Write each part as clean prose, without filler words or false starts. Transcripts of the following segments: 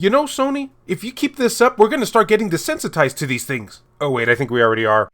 You know, Sony, if you keep this up, we're gonna start getting desensitized to these things. Oh wait, I think we already are.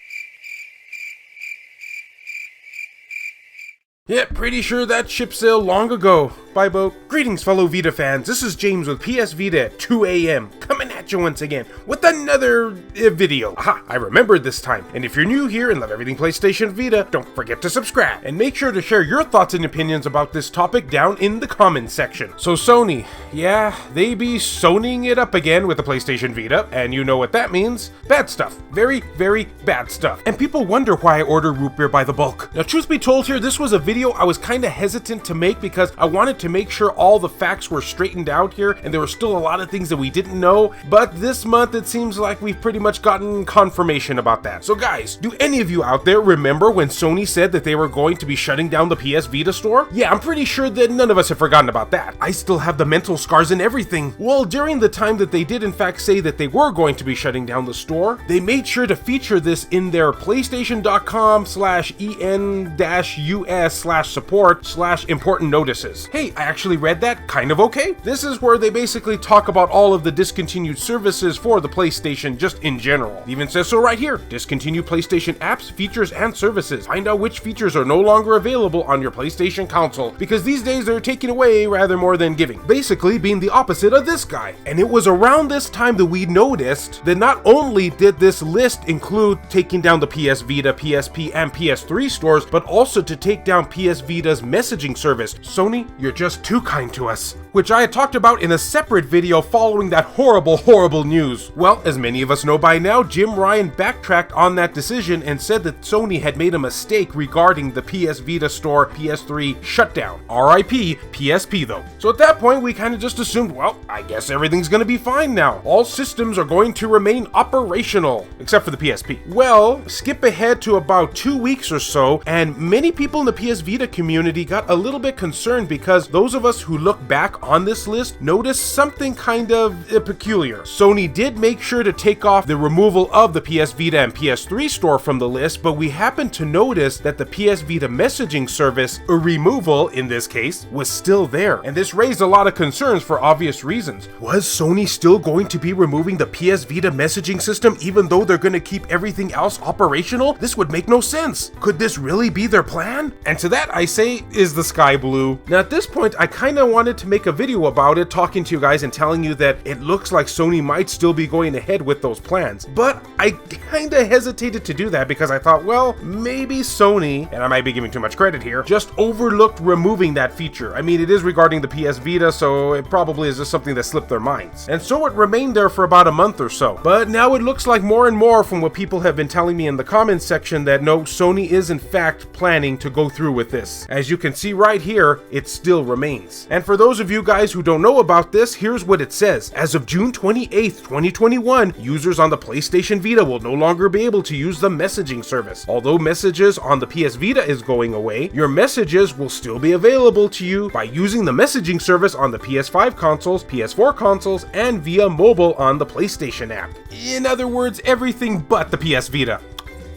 Yeah, pretty sure that ship sailed long ago. Bye, boat. Greetings, fellow Vita fans. This is James with PS Vita at 2 a.m. coming at you once again with another video. Aha, I remembered this time. And if you're new here and love everything PlayStation Vita, don't forget to subscribe. And make sure to share your thoughts and opinions about this topic down in the comments section. So Sony, yeah, they be Sonying it up again with the PlayStation Vita. And you know what that means. Bad stuff. Very, very bad stuff. And people wonder why I order root beer by the bulk. Now, truth be told here, this was a video I was kind of hesitant to make because I wanted to make sure all the facts were straightened out here and there were still a lot of things that we didn't know, but this month it seems like we've pretty much gotten confirmation about that. So guys, do any of you out there remember when Sony said that they were going to be shutting down the PS Vita store? Yeah, I'm pretty sure that none of us have forgotten about that. I still have the mental scars and everything. Well, during the time that they did in fact say that they were going to be shutting down the store, they made sure to feature this in their PlayStation.com/en-us/support/important notices. Hey, I actually read that, kind of okay. This is where they basically talk about all of the discontinued services for the PlayStation just in general. It even says so right here, discontinue PlayStation apps, features, and services. Find out which features are no longer available on your PlayStation console, because these days they're taking away rather more than giving. Basically being the opposite of this guy. And it was around this time that we noticed that not only did this list include taking down the PS Vita, PSP, and PS3 stores, but also to take down PS Vita's messaging service. Sony, you're just too kind to us. Which I had talked about in a separate video following that horrible news. Well, as many of us know by now, Jim Ryan backtracked on that decision and said that Sony had made a mistake regarding the PS Vita store PS3 shutdown. RIP PSP though. So at that point, we kind of just assumed, well, I guess everything's gonna be fine now. All systems are going to remain operational, except for the PSP. Well, skip ahead to about 2 weeks or so, and many people in the PS Vita community got a little bit concerned because those of us who look back on this list noticed something kind of peculiar. Sony did make sure to take off the removal of the PS Vita and PS3 store from the list, but we happened to notice that the PS Vita messaging service, a removal in this case, was still there. And this raised a lot of concerns for obvious reasons. Was Sony still going to be removing the PS Vita messaging system even though they're going to keep everything else operational? This would make no sense. Could this really be their plan? And to that I say, is the sky blue? Now at this point, I kind of wanted to make a video about it, talking to you guys and telling you that it looks like Sony might still be going ahead with those plans. But I kind of hesitated to do that because I thought, well, maybe Sony, and I might be giving too much credit here, just overlooked removing that feature. I mean, it is regarding the PS Vita, so it probably is just something that slipped their minds. And so it remained there for about a month or so. But now it looks like more and more from what people have been telling me in the comments section that no, Sony is in fact planning to go through with this. As you can see right here, it still remains. And for those of you guys who don't know about this, here's what it says. As of June 28th, 2021, users on the PlayStation Vita will no longer be able to use the messaging service. Although messages on the PS Vita is going away, your messages will still be available to you by using the messaging service on the PS5 consoles, PS4 consoles, and via mobile on the PlayStation app. In other words, everything but the PS Vita.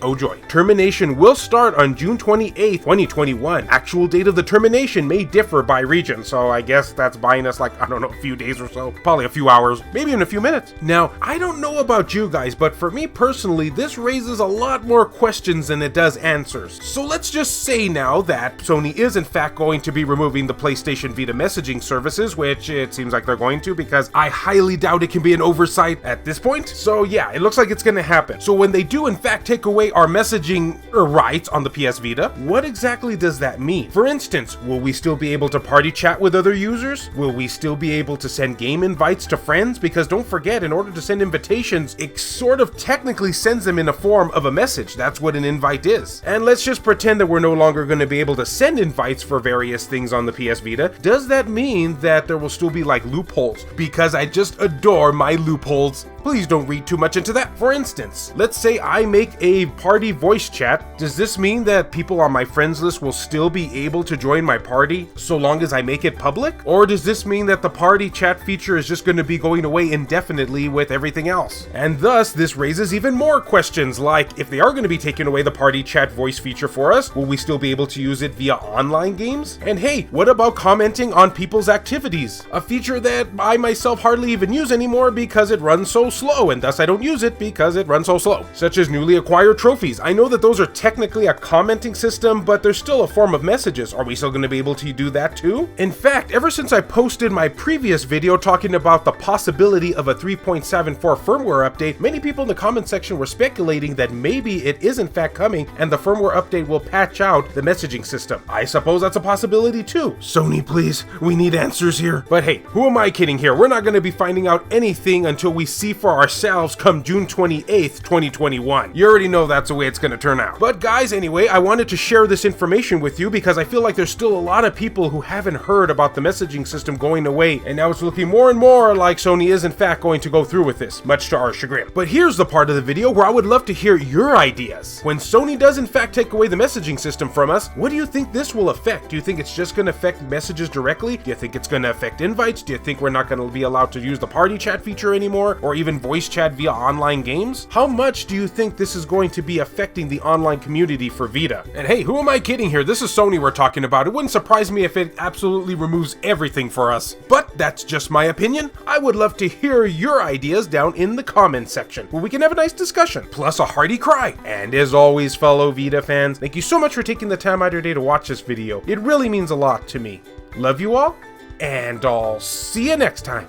Oh joy. Termination will start on June 28th, 2021. Actual date of the termination may differ by region, so I guess that's buying us like, I don't know, a few days or so. Probably a few hours, maybe in a few minutes. Now, I don't know about you guys, but for me personally, this raises a lot more questions than it does answers. So let's just say now that Sony is in fact going to be removing the PlayStation Vita messaging services, which it seems like they're going to, because I highly doubt it can be an oversight at this point. So yeah, it looks like it's gonna happen. So when they do in fact take away our messaging rights on the PS Vita, what exactly does that mean? For instance, will we still be able to party chat with other users? Will we still be able to send game invites to friends? Because don't forget, in order to send invitations, it sort of technically sends them in a form of a message. That's what an invite is. And let's just pretend that we're no longer going to be able to send invites for various things on the PS Vita. Does that mean that there will still be like loopholes? Because I just adore my loopholes. Please don't read too much into that. For instance, let's say I make a party voice chat, does this mean that people on my friends list will still be able to join my party so long as I make it public? Or does this mean that the party chat feature is just going to be going away indefinitely with everything else? And thus, this raises even more questions like, if they are going to be taking away the party chat voice feature for us, will we still be able to use it via online games? And hey, what about commenting on people's activities? A feature that I myself hardly even use anymore because it runs so slow, and thus I don't use it because it runs so slow. Such as newly acquired trophies. I know that those are technically a commenting system, but they're still a form of messages. Are we still going to be able to do that too? In fact, ever since I posted my previous video talking about the possibility of a 3.74 firmware update, many people in the comment section were speculating that maybe it is in fact coming and the firmware update will patch out the messaging system. I suppose that's a possibility too. Sony, please, we need answers here. But hey, who am I kidding here? We're not going to be finding out anything until we see for ourselves come June 28th, 2021. You already know that's the way it's going to turn out. But guys, anyway, I wanted to share this information with you because I feel like there's still a lot of people who haven't heard about the messaging system going away, and now it's looking more and more like Sony is in fact going to go through with this, much to our chagrin. But here's the part of the video where I would love to hear your ideas. When Sony does in fact take away the messaging system from us, what do you think this will affect? Do you think it's just going to affect messages directly? Do you think it's going to affect invites? Do you think we're not going to be allowed to use the party chat feature anymore, or even voice chat via online games? How much do you think this is going to be affecting the online community for Vita? And hey, who am I kidding here? This is Sony we're talking about. It wouldn't surprise me if it absolutely removes everything for us. But that's just my opinion. I would love to hear your ideas down in the comments section, where we can have a nice discussion, plus a hearty cry. And as always, fellow Vita fans, thank you so much for taking the time out of your day to watch this video. It really means a lot to me. Love you all, and I'll see you next time.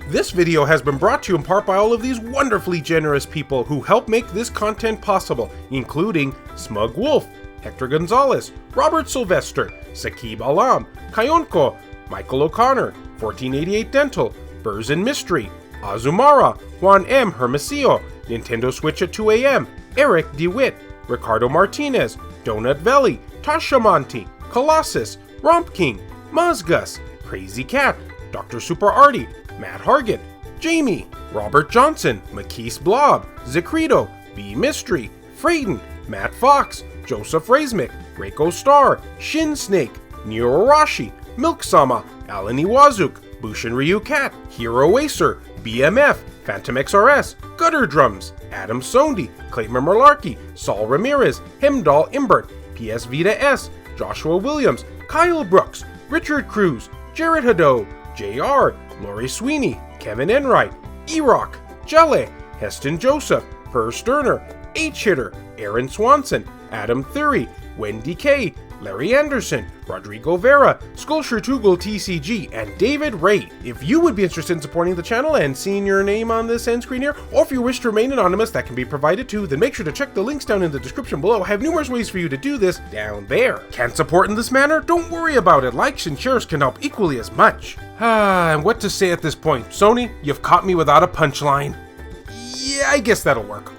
This video has been brought to you in part by all of these wonderfully generous people who help make this content possible, including Smug Wolf, Hector Gonzalez, Robert Sylvester, Sakib Alam, Kayonko, Michael O'Connor, 1488 Dental, Burrs and Mystery, Azumara, Juan M. Hermosillo, Nintendo Switch at 2 AM, Eric DeWitt, Ricardo Martinez, Donut Valley, Tasha Monty, Colossus, Romp King, Mazgus, Crazy Cat, Dr. Super Artie, Matt Hargett, Jamie, Robert Johnson, Makis Blob, Zicrito, B Mystery, Frayden, Matt Fox, Joseph Razmick, Reiko Star, Shin Snake, Nero Arashi, Milksama, Alan Iwazuk, Bushin Ryu Cat, Hero Acer, BMF, Phantom XRS, Gutter Drums, Adam Sondi, Clayton Malarkey, Saul Ramirez, Hemdall Imbert, PS Vita S, Joshua Williams, Kyle Brooks, Richard Cruz, Jared Hado, JR, Lori Sweeney, Kevin Enright, E-Rock, Jelle, Heston Joseph, Per Sterner, H-Hitter, Aaron Swanson, Adam Thury, Wendy K, Larry Anderson, Rodrigo Vera, Skulshire Tugel TCG, and David Ray. If you would be interested in supporting the channel and seeing your name on this end screen here, or if you wish to remain anonymous, that can be provided too, then make sure to check the links down in the description below. I have numerous ways for you to do this down there. Can't support in this manner? Don't worry about it. Likes and shares can help equally as much. And what to say at this point? Sony, you've caught me without a punchline. Yeah, I guess that'll work.